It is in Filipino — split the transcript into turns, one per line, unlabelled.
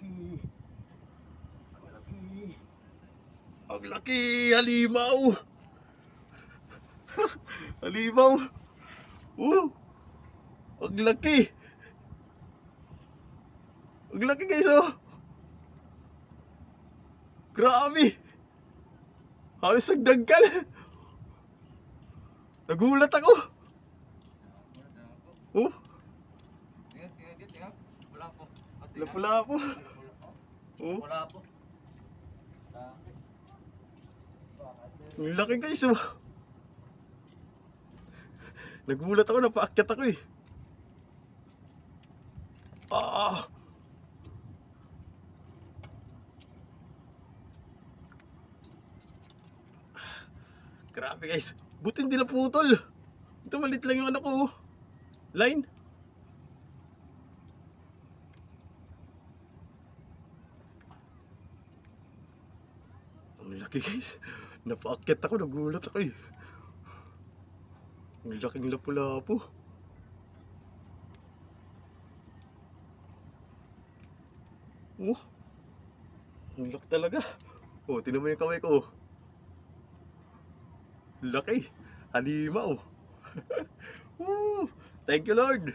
laki. Ang laki. Ang laki, halimaw. Halimaw. Ang laki. Ang laki guys oh. Grabe. Halos nagdagkal. Nagulat ako. Oh. Wala po. Oh. Ang laki guys oh. Nagulat ako, napaakyat ako eh. Grabe guys. Buti hindi naputol. Ito malit lang yung anak ko. Line. Ang laki guys. Napaakyat ako, nagulat ako eh. Ang laking lapu-lapu. Ang laki talaga. Tingnan mo yung kamay ko. Laki. Halimaw. Thank you Lord.